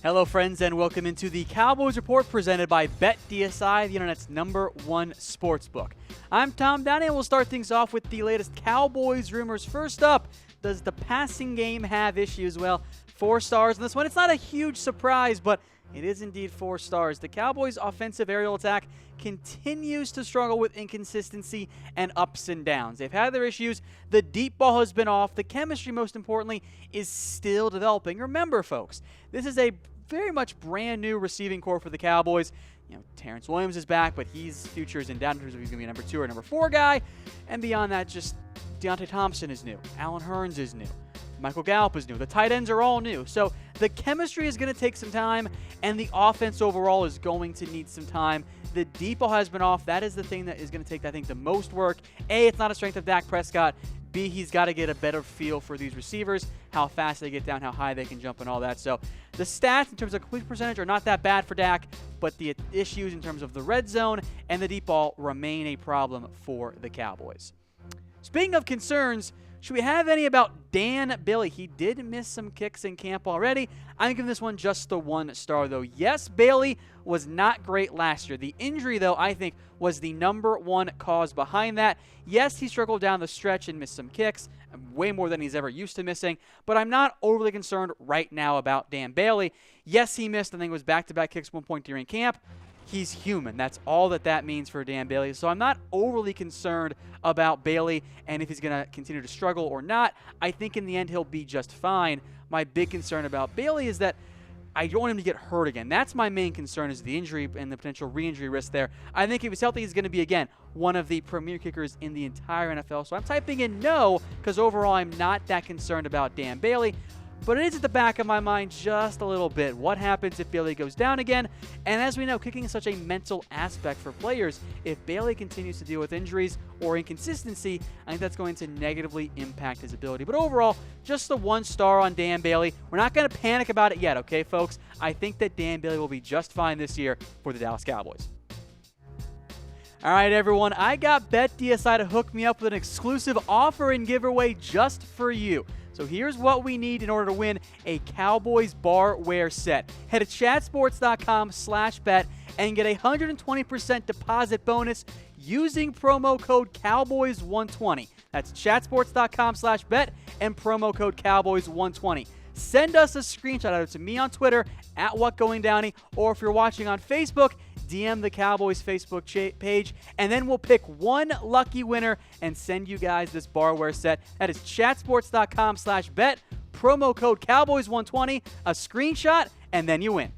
Hello, friends, and welcome into the Cowboys Report presented by BetDSI, the internet's #1 sportsbook. I'm Tom Downey, and we'll start things off with the latest Cowboys rumors. First up, does the passing game have issues? Well, 4 stars on this one. It's not a huge surprise, but it is indeed 4 stars. The Cowboys' offensive aerial attack continues to struggle with inconsistency and ups and downs. They've had their issues. The deep ball has been off. The chemistry, most importantly, is still developing. Remember, folks, this is a very much brand new receiving core for the Cowboys. You know, Terrence Williams is back, but his future is in doubt in terms of he's going to be a number 2 or number 4 guy. And beyond that, just Deontay Thompson is new. Allen Hurns is new. Michael Gallup is new. The tight ends are all new. So the chemistry is going to take some time, and the offense overall is going to need some time. The deep ball has been off. That is the thing that is going to take, I think, the most work. A, it's not a strength of Dak Prescott. B, he's got to get a better feel for these receivers, how fast they get down, how high they can jump, and all that. So the stats in terms of complete percentage are not that bad for Dak, but the issues in terms of the red zone and the deep ball remain a problem for the Cowboys. Speaking of concerns, should we have any about Dan Bailey? He did miss some kicks in camp already. I'm giving this one just the 1 star, though. Yes, Bailey was not great last year. The injury, though, I think was the #1 cause behind that. Yes, he struggled down the stretch and missed some kicks, way more than he's ever used to missing, but I'm not overly concerned right now about Dan Bailey. Yes, he missed, I think it was back-to-back kicks at one point during camp. He's human. That's all that means for Dan Bailey. So I'm not overly concerned about Bailey and if he's going to continue to struggle or not. I think in the end he'll be just fine. My big concern about Bailey is that I don't want him to get hurt again. That's my main concern, is the injury and the potential re-injury risk there. I think if he's healthy, he's going to be, again, one of the premier kickers in the entire NFL. So I'm typing in no because overall I'm not that concerned about Dan Bailey. But it is at the back of my mind just a little bit. What happens if Bailey goes down again? And as we know, kicking is such a mental aspect for players. If Bailey continues to deal with injuries or inconsistency, I think that's going to negatively impact his ability. But overall, just the 1 star on Dan Bailey. We're not going to panic about it yet, okay, folks? I think that Dan Bailey will be just fine this year for the Dallas Cowboys. All right, everyone, I got BetDSI to hook me up with an exclusive offer and giveaway just for you. So here's what we need in order to win a Cowboys barware set. Head to chatsports.com/bet and get a 120% deposit bonus using promo code Cowboys120. That's chatsports.com/bet and promo code Cowboys120. Send us a screenshot either to me on Twitter @WhatGoingDowney, or if you're watching on Facebook, DM the Cowboys Facebook page, and then we'll pick one lucky winner and send you guys this barware set. That is chatsports.com/bet, promo code Cowboys120, a screenshot, and then you win.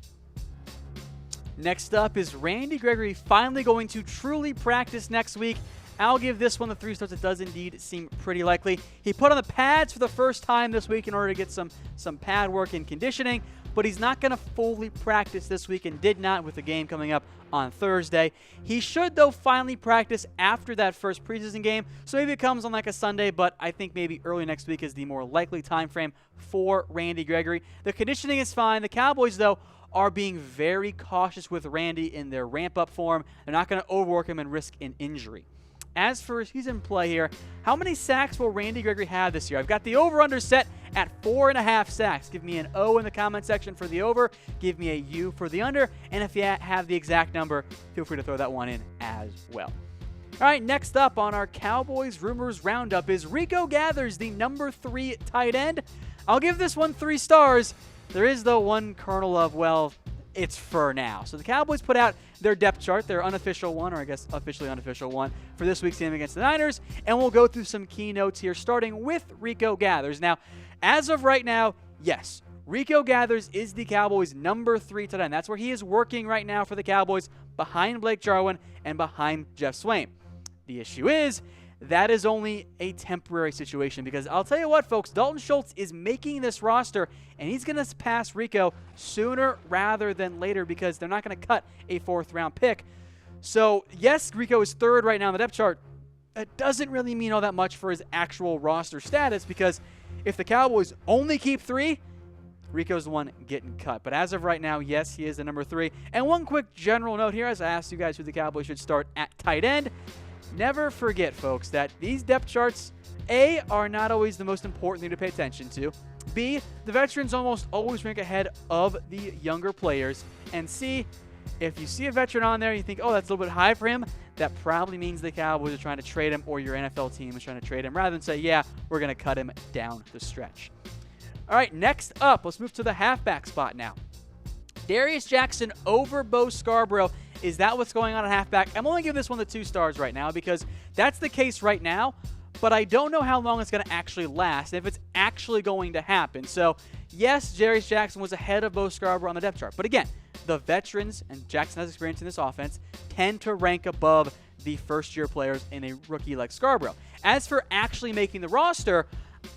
Next up, is Randy Gregory finally going to truly practice next week? I'll give this one the 3 stars. It does indeed seem pretty likely. He put on the pads for the first time this week in order to get some pad work and conditioning, but he's not going to fully practice this week and did not with the game coming up on Thursday. He should, though, finally practice after that first preseason game, so maybe it comes on like a Sunday, but I think maybe early next week is the more likely time frame for Randy Gregory. The conditioning is fine. The Cowboys, though, are being very cautious with Randy in their ramp-up form. They're not going to overwork him and risk an injury. As for his in play here, how many sacks will Randy Gregory have this year? I've got the over-under set at 4.5 sacks. Give me an O in the comment section for the over. Give me a U for the under. And if you have the exact number, feel free to throw that one in as well. All right, next up on our Cowboys Rumors Roundup is Rico Gathers, the number 3 tight end. I'll give this one 3 stars. There is, though, one kernel of, well, it's for now. So the Cowboys put out their depth chart, their unofficial one, or I guess officially unofficial one, for this week's game against the Niners, and we'll go through some key notes here, starting with Rico Gathers. Now, as of right now, yes, Rico Gathers is the Cowboys' number 3 tight end. That's where he is working right now for the Cowboys, behind Blake Jarwin and behind Jeff Swain. The issue is, that is only a temporary situation, because I'll tell you what, folks, Dalton Schultz is making this roster, and he's going to pass Rico sooner rather than later because they're not going to cut a 4th-round pick. So, yes, Rico is 3rd right now on the depth chart. It doesn't really mean all that much for his actual roster status, because if the Cowboys only keep 3, Rico's the one getting cut. But as of right now, yes, he is the number 3. And one quick general note here, as I asked you guys who the Cowboys should start at tight end. Never forget, folks, that these depth charts, A, are not always the most important thing to pay attention to. B, the veterans almost always rank ahead of the younger players. And C, if you see a veteran on there and you think, oh, that's a little bit high for him, that probably means the Cowboys are trying to trade him, or your NFL team is trying to trade him, rather than say, yeah, we're going to cut him down the stretch. All right, next up, let's move to the halfback spot now. Darius Jackson over Bo Scarborough. Is that what's going on at halfback? I'm only giving this one the 2 stars right now because that's the case right now, but I don't know how long it's going to actually last, if it's actually going to happen. So, yes, Darius Jackson was ahead of Bo Scarborough on the depth chart. But again, the veterans, and Jackson has experience in this offense, tend to rank above the first-year players in a rookie like Scarborough. As for actually making the roster,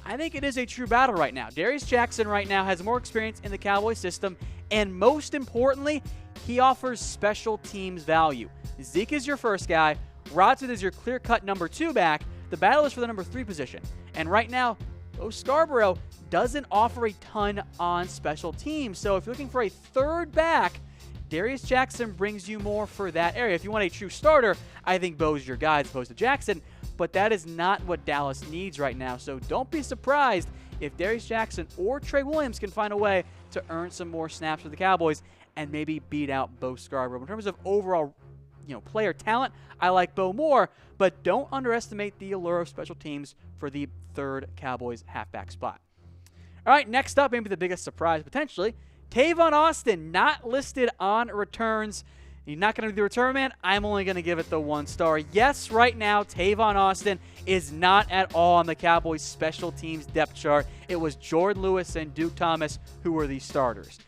I think it is a true battle right now. Darius Jackson right now has more experience in the Cowboys system, and most importantly, he offers special teams value. Zeke is your first guy. Rodson is your clear-cut number 2 back. The battle is for the number 3 position. And right now, Bo Scarborough doesn't offer a ton on special teams. So if you're looking for a third back, Darius Jackson brings you more for that area. If you want a true starter, I think Bo's your guy as opposed to Jackson. But that is not what Dallas needs right now. So don't be surprised if Darius Jackson or Trey Williams can find a way to earn some more snaps for the Cowboys and maybe beat out Bo Scarborough. In terms of overall, player talent, I like Bo more, but don't underestimate the allure of special teams for the third Cowboys halfback spot. All right, next up, maybe the biggest surprise potentially, Tavon Austin, not listed on returns. He's not going to be the return man. I'm only going to give it the 1 star. Yes, right now, Tavon Austin is not at all on the Cowboys special teams depth chart. It was Jordan Lewis and Duke Thomas who were the starters.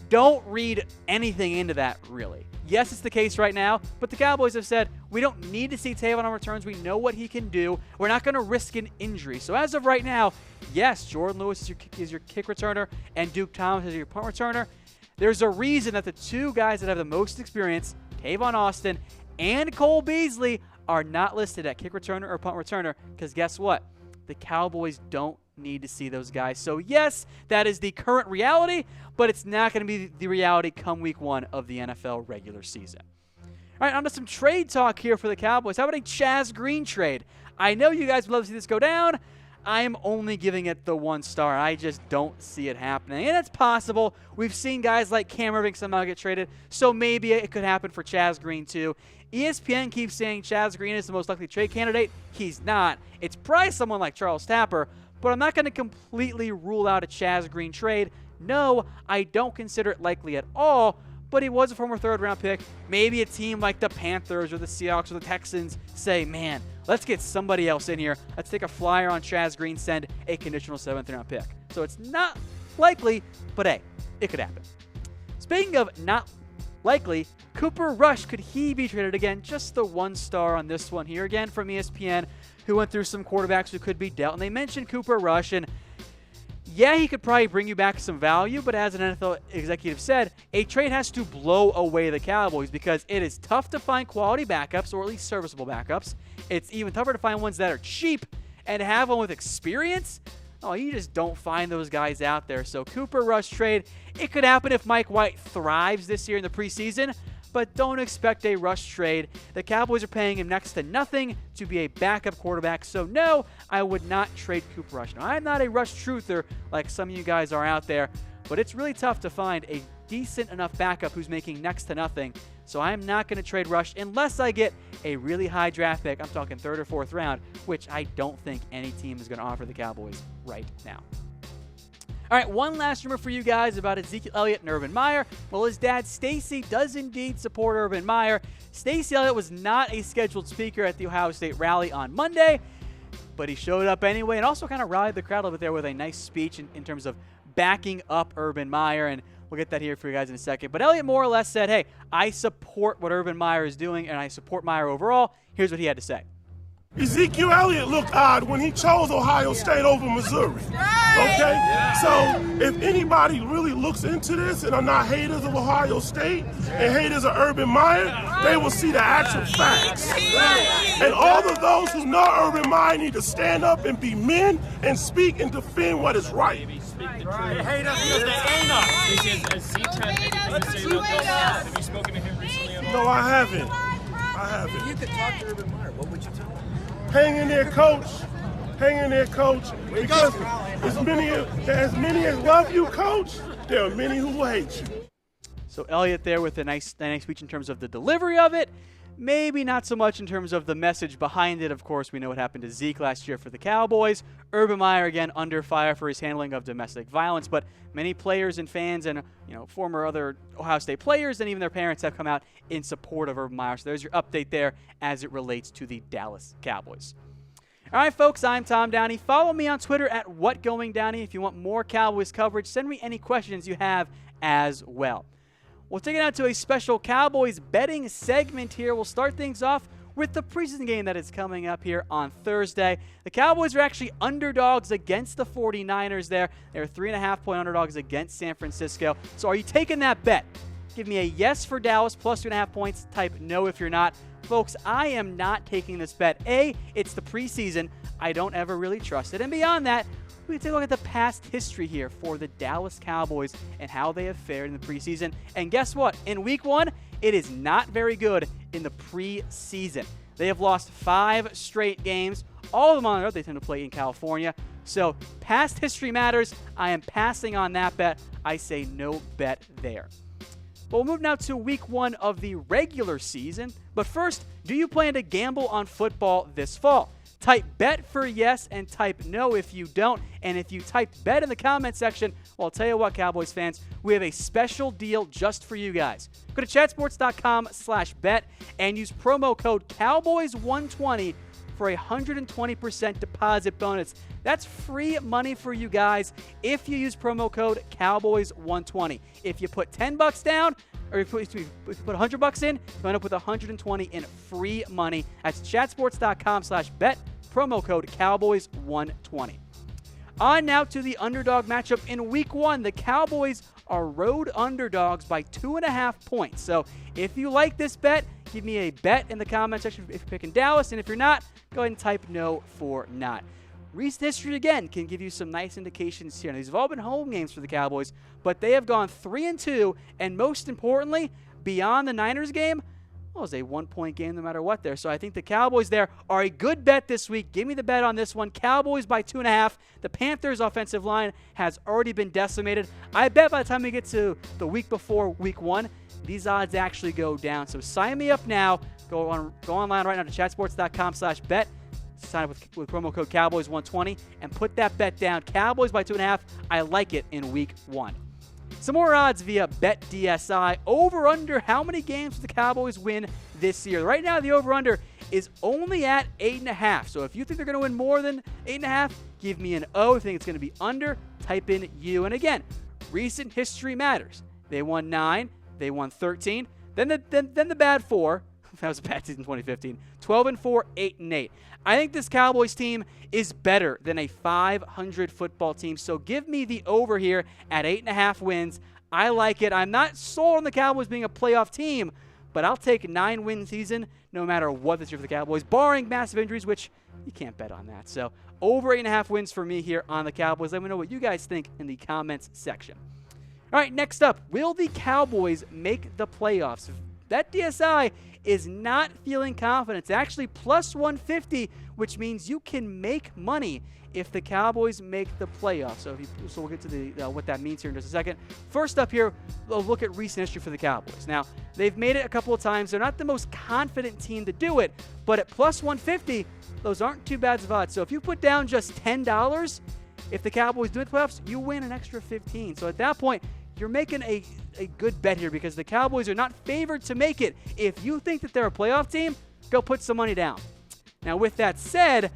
Don't read anything into that, really. Yes, it's the case right now, but the Cowboys have said, we don't need to see Tavon on returns. We know what he can do. We're not going to risk an injury. So as of right now, yes, Jordan Lewis is your kick returner, and Duke Thomas is your punt returner. There's a reason that the 2 guys that have the most experience, Tavon Austin and Cole Beasley, are not listed at kick returner or punt returner, because guess what? The Cowboys don't need to see those guys. So yes, that is the current reality, but it's not going to be the reality come week 1 of the NFL regular season. All right, on to some trade talk here for the Cowboys. How about a Chaz Green trade? I know you guys would love to see this go down. I am only giving it the 1 star. I just don't see it happening. And it's possible. We've seen guys like Cam Irving somehow get traded, so maybe it could happen for Chaz Green too. ESPN keeps saying Chaz Green is the most likely trade candidate. He's not. It's probably someone like Charles Tapper, but I'm not going to completely rule out a Chaz Green trade. No, I don't consider it likely at all, but he was a former 3rd-round pick. Maybe a team like the Panthers or the Seahawks or the Texans say, man, let's get somebody else in here. Let's take a flyer on Chaz Green, send a conditional 7th-round pick. So it's not likely, but hey, it could happen. Speaking of not likely, Cooper Rush, could he be traded again? Just the 1 star on this one here again from ESPN, who went through some quarterbacks who could be dealt. And they mentioned Cooper Rush, and yeah, he could probably bring you back some value, but as an NFL executive said, a trade has to blow away the Cowboys because it is tough to find quality backups, or at least serviceable backups. It's even tougher to find ones that are cheap, and to have one with experience, oh, you just don't find those guys out there. So Cooper Rush trade, it could happen if Mike White thrives this year in the preseason, but don't expect a Rush trade. The Cowboys are paying him next to nothing to be a backup quarterback, so no, I would not trade Cooper Rush. Now, I'm not a Rush truther like some of you guys are out there, but it's really tough to find a decent enough backup who's making next to nothing, so I'm not going to trade Rush unless I get a really high draft pick. I'm talking 3rd or 4th round, which I don't think any team is going to offer the Cowboys right now. All right, one last rumor for you guys about Ezekiel Elliott and Urban Meyer. Well, his dad, Stacy, does indeed support Urban Meyer. Stacy Elliott was not a scheduled speaker at the Ohio State rally on Monday, but he showed up anyway and also kind of rallied the crowd over there with a nice speech in terms of backing up Urban Meyer, and we'll get that here for you guys in a second. But Elliott more or less said, hey, I support what Urban Meyer is doing, and I support Meyer overall. Here's what he had to say. Ezekiel Elliott looked odd when he chose Ohio State over Missouri. Okay? So if anybody really looks into this and are not haters of Ohio State and haters of Urban Meyer, they will see the actual facts. And all of those who know Urban Meyer need to stand up and be men and speak and defend what is right. Hate us because they ain't us. Has Zeke had anything to say about this? Have you spoken to him recently at all? No, I haven't. If you could talk to Urban Meyer, what would you tell him? Hang in there, coach. Hang in there, coach. Because as many as love you, coach, there are many who will hate you. So Elliott there with a nice speech in terms of the delivery of it. Maybe not so much in terms of the message behind it. Of course, we know what happened to Zeke last year for the Cowboys. Urban Meyer, again, under fire for his handling of domestic violence. But many players and fans and former other Ohio State players and even their parents have come out in support of Urban Meyer. So there's your update there as it relates to the Dallas Cowboys. All right, folks, I'm Tom Downey. Follow me on Twitter at WhatGoingDowney. If you want more Cowboys coverage, send me any questions you have as well. We'll take it out to a special Cowboys betting segment here. We'll start things off with the preseason game that is coming up here on Thursday. The Cowboys are actually underdogs against the 49ers there. They're 3.5-point underdogs against San Francisco. So are you taking that bet? Give me a yes for Dallas plus 2.5 points. Type no if you're not. Folks, I am not taking this bet. A, it's the preseason. I don't ever really trust it. And beyond that, we can take a look at the past history here for the Dallas Cowboys and how they have fared in the preseason. And guess what? In week 1, it is not very good in the preseason. They have lost 5 straight games. All of them on the road. They tend to play in California. So past history matters. I am passing on that bet. I say no bet there. But we'll move now to week 1 of the regular season. But first, do you plan to gamble on football this fall? Type bet for yes and type no if you don't. And if you type bet in the comment section, well, I'll tell you what, Cowboys fans, we have a special deal just for you guys. Go to chatsports.com/bet and use promo code Cowboys120 for a 120% deposit bonus. That's free money for you guys if you use promo code Cowboys120. If you put $10 down, or if you put $100 in, you end up with $120 in free money. That's chatsports.com/bet, promo code Cowboys120. On now to the underdog matchup in week 1. The Cowboys are road underdogs by 2.5 points. So if you like this bet, give me a bet in the comment section if you're picking Dallas. And if you're not, go ahead and type no for not. Recent history, again, can give you some nice indications here. Now, these have all been home games for the Cowboys, but they have gone 3-2, and most importantly, beyond the Niners game, well, it was a 1-point game no matter what there. So I think the Cowboys there are a good bet this week. Give me the bet on this one. Cowboys by 2.5. The Panthers' offensive line has already been decimated. I bet by the time we get to the week before week 1, these odds actually go down. So sign me up now. Go online right now to chatsports.com/bet. Sign up with promo code Cowboys120 and put that bet down. Cowboys by 2.5. I like it in week 1. Some more odds via BetDSI. Over-under, how many games will the Cowboys win this year? Right now, the over-under is only at 8.5. So if you think they're going to win more than 8.5, give me an O. If you think it's going to be under, type in U. And again, recent history matters. They won 9. They won 13. Then the bad 4. That was a bad season 2015. 12-4, 8-8. I think this Cowboys team is better than a 500 football team. So give me the over here at 8.5 wins. I like it. I'm not sold on the Cowboys being a playoff team, but I'll take a 9-win season no matter what this year for the Cowboys, barring massive injuries, which you can't bet on that. So over 8.5 wins for me here on the Cowboys. Let me know what you guys think in the comments section. All right, next up, will the Cowboys make the playoffs? BetDSI is not feeling confident. It's actually plus 150, which means you can make money if the Cowboys make the playoffs. So we'll get to what that means here in just a second. First up here, we'll look at recent history for the Cowboys. Now, they've made it a couple of times. They're not the most confident team to do it, but at plus 150, those aren't too bad of odds. So if you put down just $10, if the Cowboys do the playoffs, you win an extra 15. So at that point, you're making a good bet here because the Cowboys are not favored to make it. If you think that they're a playoff team, go put some money down. Now, with that said,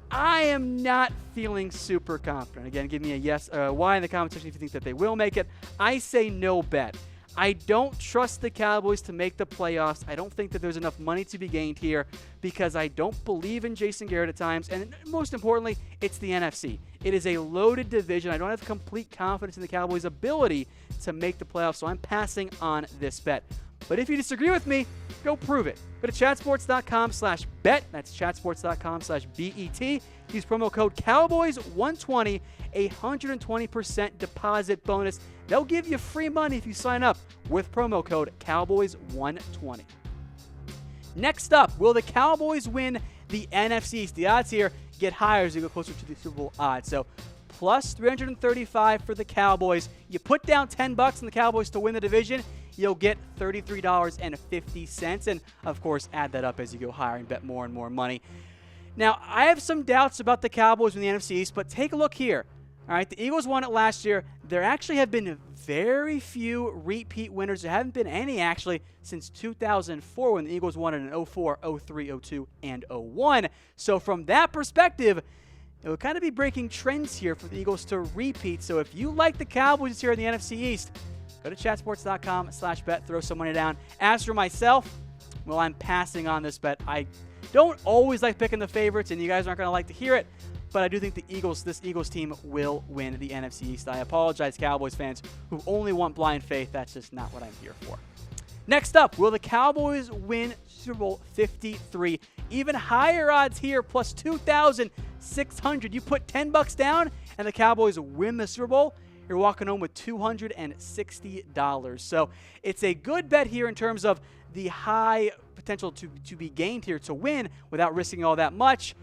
I am not feeling super confident. Again, give me a yes or a Y in the comment section if you think that they will make it. I say no bet. I don't trust the Cowboys to make the playoffs. I don't think that there's enough money to be gained here because I don't believe in Jason Garrett at times. And most importantly, it's the NFC. It is a loaded division. I don't have complete confidence in the Cowboys' ability to make the playoffs, so I'm passing on this bet. But if you disagree with me, go prove it. Go to chatsports.com/bet. That's chatsports.com/BET. Use promo code Cowboys120, a 120% deposit bonus. They'll give you free money if you sign up with promo code Cowboys120. Next up, will the Cowboys win the NFC East. The odds here get higher as you go closer to the Super Bowl odds. So plus 335 for the Cowboys. You put down $10 on the Cowboys to win the division, you'll get $33.50. And, of course, add that up as you go higher and bet more and more money. Now, I have some doubts about the Cowboys in the NFC East, but take a look here. All right, the Eagles won it last year. There actually have been very few repeat winners. There haven't been any, actually, since 2004 when the Eagles won it in 04, 03, 02, and 01. So from that perspective, it would kind of be breaking trends here for the Eagles to repeat. So if you like the Cowboys here in the NFC East, go to chatsports.com/bet, throw some money down. As for myself, well, I'm passing on this bet. I don't always like picking the favorites, and you guys aren't going to like to hear it, but I do think this Eagles team will win the NFC East. I apologize, Cowboys fans who only want blind faith. That's just not what I'm here for. Next up, will the Cowboys win Super Bowl 53? Even higher odds here, plus 2,600. You put $10 down, and the Cowboys win the Super Bowl, you're walking home with $260. So it's a good bet here in terms of the high potential to be gained here to win without risking all that much.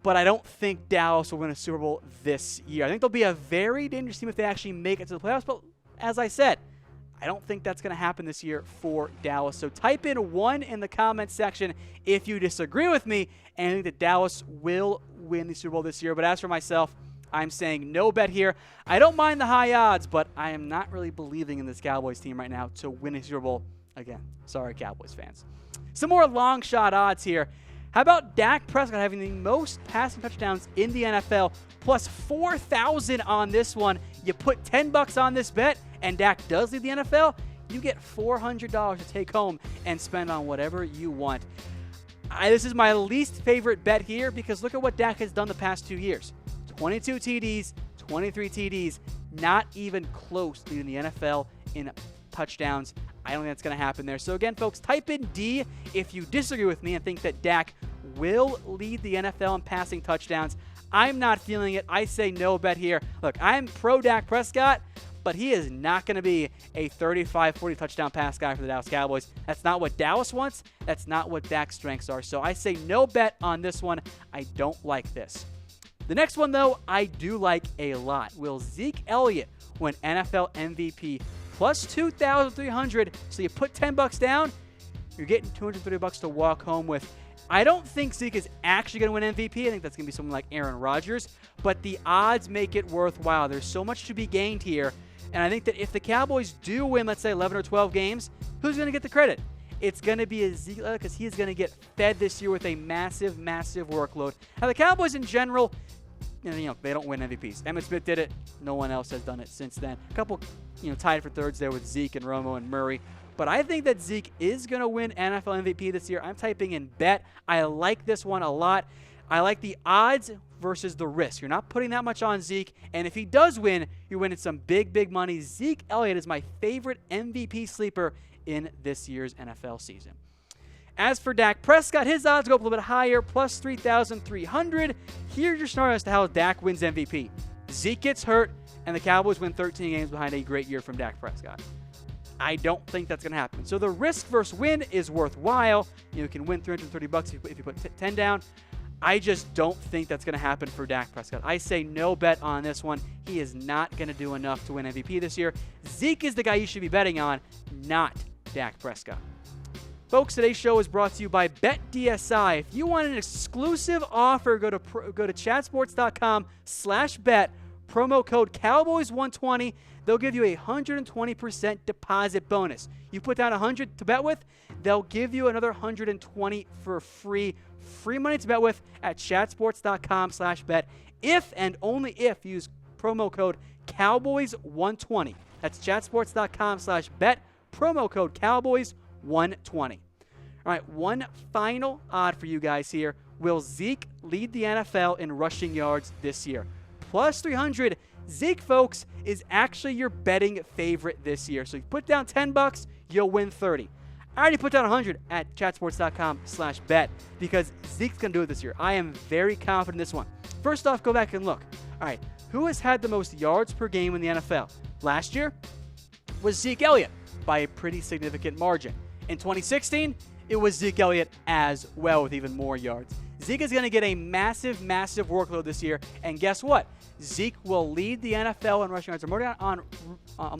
But I don't think Dallas will win a Super Bowl this year. I think they'll be a very dangerous team if they actually make it to the playoffs. But as I said, I don't think that's going to happen this year for Dallas. So type in 1 in the comments section if you disagree with me and think that Dallas will win the Super Bowl this year. But as for myself, I'm saying no bet here. I don't mind the high odds, but I am not really believing in this Cowboys team right now to win a Super Bowl again. Sorry, Cowboys fans. Some more long shot odds here. How about Dak Prescott having the most passing touchdowns in the NFL, plus 4,000 on this one? You put $10 on this bet, and Dak does lead the NFL, you get $400 to take home and spend on whatever you want. This is my least favorite bet here because look at what Dak has done the past 2 years. 22 TDs, 23 TDs, not even close to leading the NFL in touchdowns. I don't think that's going to happen there. So again, folks, type in D if you disagree with me and think that Dak will lead the NFL in passing touchdowns. I'm not feeling it. I say no bet here. Look, I'm pro Dak Prescott, but he is not going to be a 35, 40 touchdown pass guy for the Dallas Cowboys. That's not what Dallas wants. That's not what Dak's strengths are. So I say no bet on this one. I don't like this. The next one, though, I do like a lot. Will Zeke Elliott win NFL MVP? Plus 2,300. So you put $10 down, you're getting $230 to walk home with. I don't think Zeke is actually going to win MVP. I think that's going to be someone like Aaron Rodgers. But the odds make it worthwhile. There's so much to be gained here. And I think that if the Cowboys do win, let's say 11 or 12 games, who's going to get the credit? It's going to be Ezekiel because he is going to get fed this year with a massive, massive workload. Now, the Cowboys in general, they don't win MVPs. Emmitt Smith did it. No one else has done it since then. A couple, tied for thirds there with Zeke and Romo and Murray. But I think that Zeke is going to win NFL MVP this year. I'm typing in bet. I like this one a lot. I like the odds versus the risk. You're not putting that much on Zeke. And if he does win, you're winning some big, big money. Zeke Elliott is my favorite MVP sleeper in this year's NFL season. As for Dak Prescott, his odds go up a little bit higher, plus 3,300. Here's your scenario as to how Dak wins MVP. Zeke gets hurt, and the Cowboys win 13 games behind a great year from Dak Prescott. I don't think that's going to happen. So the risk versus win is worthwhile. You can win $330 if you put 10 down. I just don't think that's going to happen for Dak Prescott. I say no bet on this one. He is not going to do enough to win MVP this year. Zeke is the guy you should be betting on, not Dak Prescott. Folks, today's show is brought to you by BetDSI. If you want an exclusive offer, go to chatsports.com/bet, promo code Cowboys120. They'll give you a 120% deposit bonus. You put down $100 to bet with, they'll give you another $120 for free money to bet with at chatsports.com/bet. If and only if you use promo code Cowboys120. That's chatsports.com/bet, promo code Cowboys120. All right, one final odd for you guys here. Will Zeke lead the NFL in rushing yards this year? Plus 300. Zeke, folks, is actually your betting favorite this year. So you put down $10, you'll win 30. I already put down 100 at chatsports.com/bet because Zeke's going to do it this year. I am very confident in this one. First off, go back and look. All right, who has had the most yards per game in the NFL? Last year was Zeke Elliott by a pretty significant margin. In 2016, it was Zeke Elliott as well with even more yards. Zeke is going to get a massive, massive workload this year. And guess what? Zeke will lead the NFL in rushing yards. I've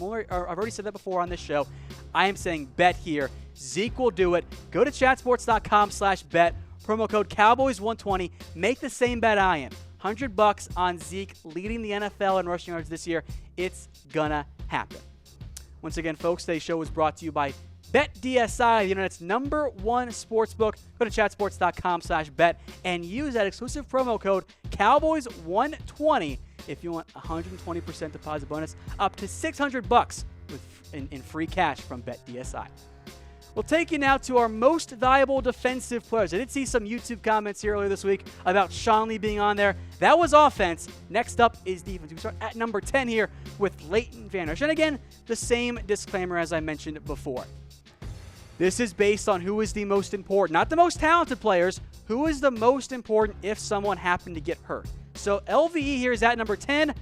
already said that before on this show. I am saying bet here. Zeke will do it. Go to chatsports.com/bet. Promo code Cowboys120. Make the same bet I am. $100 on Zeke leading the NFL in rushing yards this year. It's gonna happen. Once again, folks, today's show was brought to you by BetDSI, the internet's #1 sportsbook. Go to chatsports.com/bet and use that exclusive promo code Cowboys120 if you want 120% deposit bonus up to $600 in free cash from BetDSI. We'll take you now to our most valuable defensive players. I did see some YouTube comments here earlier this week about Sean Lee being on there. That was offense. Next up is defense. We start at number 10 here with Leighton Vander Esch. And again, the same disclaimer as I mentioned before. This is based on who is the most important, not the most talented players, who is the most important if someone happened to get hurt. So LVE here is at number 10.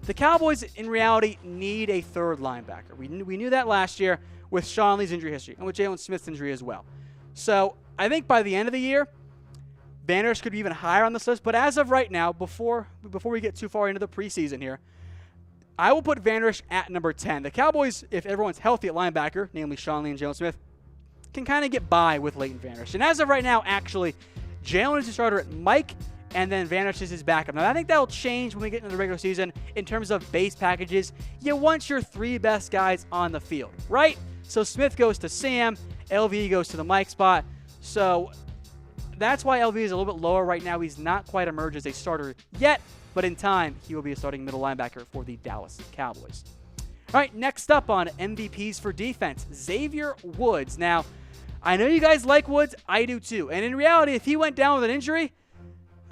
The Cowboys, in reality, need a third linebacker. We knew that last year with Sean Lee's injury history and with Jalen Smith's injury as well. So I think by the end of the year, Vander Esch could be even higher on this list. But as of right now, before we get too far into the preseason here, I will put Vander Esch at number 10. The Cowboys, if everyone's healthy at linebacker, namely Sean Lee and Jalen Smith, can kind of get by with Leighton Vander Esch. And as of right now, actually, Jalen is the starter at Mike, and then Vander Esch is his backup. Now, I think that will change when we get into the regular season in terms of base packages. You want your 3 best guys on the field, right? So Smith goes to Sam, LVE goes to the Mike spot. So that's why LVE is a little bit lower right now. He's not quite emerged as a starter yet, but in time, he will be a starting middle linebacker for the Dallas Cowboys. All right, next up on MVPs for defense, Xavier Woods. Now, I know you guys like Woods. I do too. And in reality, if he went down with an injury,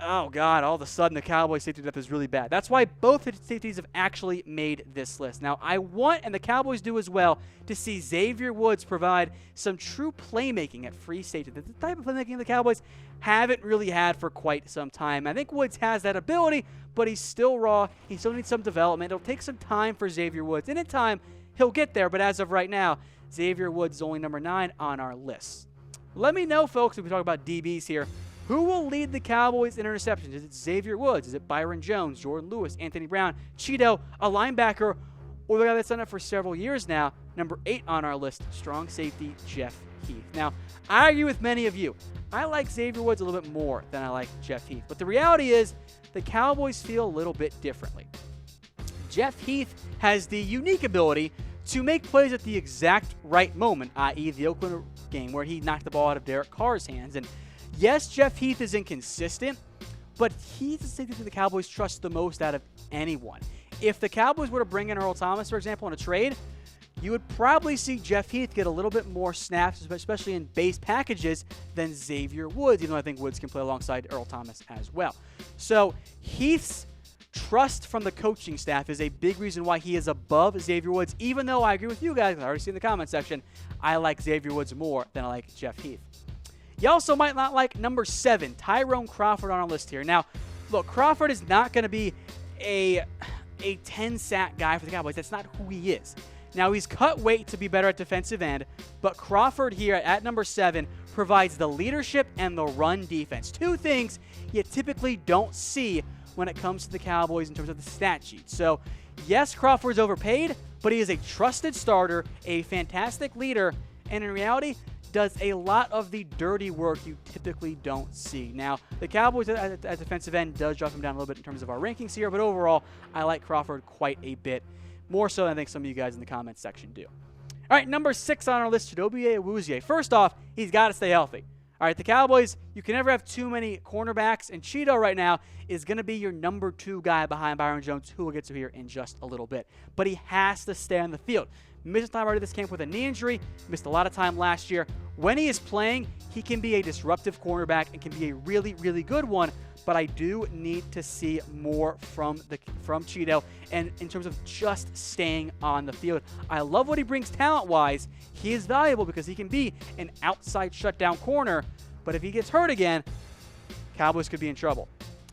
oh, God, all of a sudden the Cowboys safety depth is really bad. That's why both the safeties have actually made this list. Now, I want, and the Cowboys do as well, to see Xavier Woods provide some true playmaking at free safety. The type of playmaking the Cowboys haven't really had for quite some time. I think Woods has that ability, but he's still raw. He still needs some development. It'll take some time for Xavier Woods. And in time, he'll get there. But as of right now, Xavier Woods is only number 9 on our list. Let me know, folks, if we talk about DBs here, who will lead the Cowboys in interceptions? Is it Xavier Woods? Is it Byron Jones, Jordan Lewis, Anthony Brown, Chidobe, a linebacker, or the guy that's done it for several years now, number 8 on our list, strong safety Jeff Heath. Now, I agree with many of you. I like Xavier Woods a little bit more than I like Jeff Heath. But the reality is the Cowboys feel a little bit differently. Jeff Heath has the unique ability to make plays at the exact right moment, i.e. the Oakland game where he knocked the ball out of Derek Carr's hands. And yes, Jeff Heath is inconsistent, but he's the safety that the Cowboys trust the most out of anyone. If the Cowboys were to bring in Earl Thomas, for example, in a trade, you would probably see Jeff Heath get a little bit more snaps, especially in base packages, than Xavier Woods, even though I think Woods can play alongside Earl Thomas as well. So Heath's trust from the coaching staff is a big reason why he is above Xavier Woods, even though I agree with you guys, I already see in the comment section, I like Xavier Woods more than I like Jeff Heath. You also might not like number 7, Tyrone Crawford on our list here. Now, look, Crawford is not going to be a 10-sack guy for the Cowboys. That's not who he is. Now, he's cut weight to be better at defensive end, but Crawford here at number 7 provides the leadership and the run defense. 2 things you typically don't see when it comes to the Cowboys in terms of the stat sheet. So, yes, Crawford's overpaid, but he is a trusted starter, a fantastic leader, and in reality, does a lot of the dirty work you typically don't see. Now, the Cowboys at defensive end does drop him down a little bit in terms of our rankings here, but overall, I like Crawford quite a bit, more so than I think some of you guys in the comments section do. All right, number 6 on our list, Chidobe Awuzie. First off, he's got to stay healthy. All right, the Cowboys, you can never have too many cornerbacks, and Chido right now is going to be your number 2 guy behind Byron Jones, who we'll get to here in just a little bit. But he has to stay on the field. Missed time already this camp with a knee injury, missed a lot of time last year. When he is playing, he can be a disruptive cornerback and can be a really, really good one, but I do need to see more from Chido and in terms of just staying on the field. I love what he brings talent-wise. He is valuable because he can be an outside shutdown corner, but if he gets hurt again, Cowboys could be in trouble.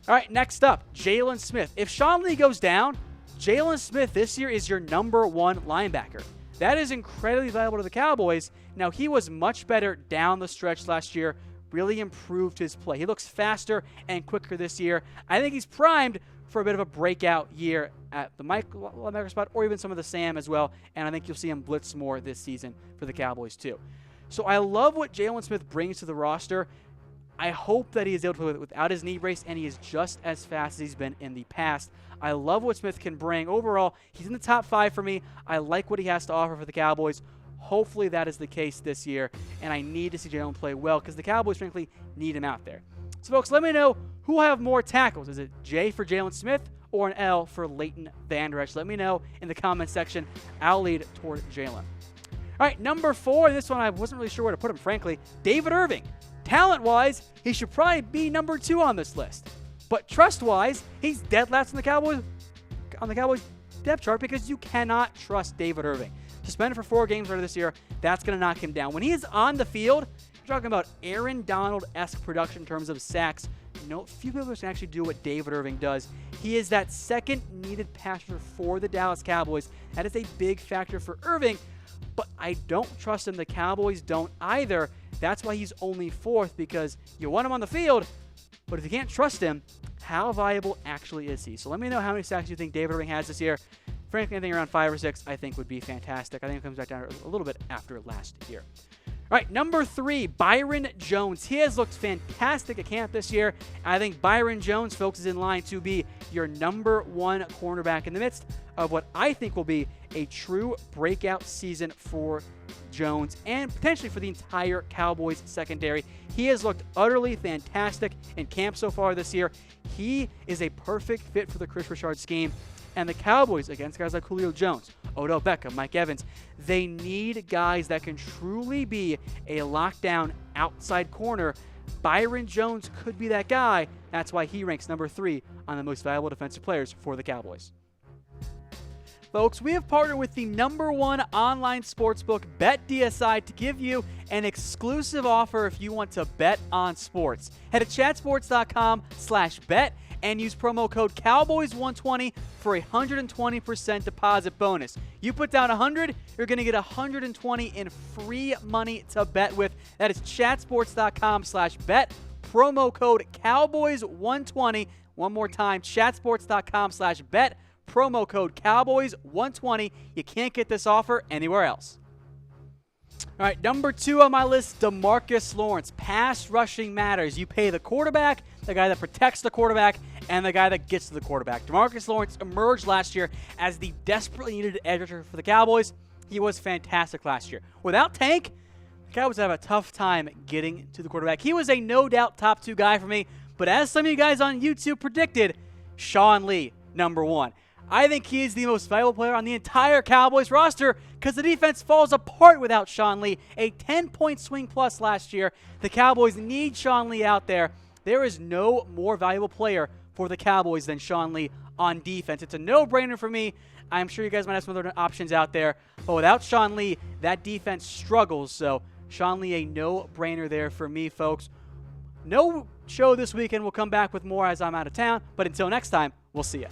All right, next up, Jalen Smith. If Sean Lee goes down, Jalen Smith this year is your number 1 linebacker. That is incredibly valuable to the Cowboys. Now, he was much better down the stretch last year really improved his play. He looks faster and quicker this year. I think he's primed for a bit of a breakout year at the linebacker spot, or even some of the Sam as well, and I think you'll see him blitz more this season for the Cowboys too. So I love what Jaylon Smith brings to the roster. I hope that he is able to play without his knee brace, and he is just as fast as he's been in the past. I love what Smith can bring. Overall, he's in the top 5 for me. I like what he has to offer for the Cowboys. Hopefully that is the case this year, and I need to see Jaylon play well because the Cowboys, frankly, need him out there. So, folks, let me know who will have more tackles. Is it J for Jaylon Smith or an L for Leighton Vander Esch? Let me know in the comment section. I'll lead toward Jaylon. All right, number 4, and this one I wasn't really sure where to put him, frankly, David Irving. Talent-wise, he should probably be number 2 on this list. But trust-wise, he's dead last on the Cowboys depth chart because you cannot trust David Irving. Suspended for 4 games later this year, that's going to knock him down. When he is on the field, you're talking about Aaron Donald-esque production in terms of sacks. Few people can actually do what David Irving does. He is that second needed passer for the Dallas Cowboys. That is a big factor for Irving, but I don't trust him. The Cowboys don't either. That's why he's only 4th, because you want him on the field, but if you can't trust him, how valuable actually is he? So let me know how many sacks you think David Irving has this year. Frankly, I think around 5 or 6 I think would be fantastic. I think it comes back down a little bit after last year. All right, number 3, Byron Jones. He has looked fantastic at camp this year. I think Byron Jones, folks, is in line to be your number 1 cornerback in the midst of what I think will be a true breakout season for Jones and potentially for the entire Cowboys secondary. He has looked utterly fantastic in camp so far this year. He is a perfect fit for the Chris Richard scheme. And the Cowboys, against guys like Julio Jones, Odell Beckham, Mike Evans, they need guys that can truly be a lockdown outside corner. Byron Jones could be that guy. That's why he ranks number 3 on the most valuable defensive players for the Cowboys. Folks, we have partnered with the number 1 online sportsbook, BetDSI, to give you an exclusive offer if you want to bet on sports. Head to chatsports.com/bet and use promo code Cowboys120 for a 120% deposit bonus. You put down 100, you're going to get 120 in free money to bet with. That is chatsports.com/bet, promo code Cowboys120. One more time, chatsports.com/bet, promo code Cowboys120. You can't get this offer anywhere else. All right, number 2 on my list, DeMarcus Lawrence. Pass rushing matters. You pay the quarterback, the guy that protects the quarterback, and the guy that gets to the quarterback. DeMarcus Lawrence emerged last year as the desperately needed edge rusher for the Cowboys. He was fantastic last year. Without Tank, the Cowboys have a tough time getting to the quarterback. He was a no-doubt top 2 guy for me, but as some of you guys on YouTube predicted, Sean Lee, number 1. I think he is the most valuable player on the entire Cowboys roster because the defense falls apart without Sean Lee. A 10-point swing plus last year. The Cowboys need Sean Lee out there. There is no more valuable player for the Cowboys than Sean Lee on defense. It's a no-brainer for me. I'm sure you guys might have some other options out there, but without Sean Lee, that defense struggles. So Sean Lee, a no-brainer there for me, folks. No show this weekend. We'll come back with more as I'm out of town, but until next time, we'll see you.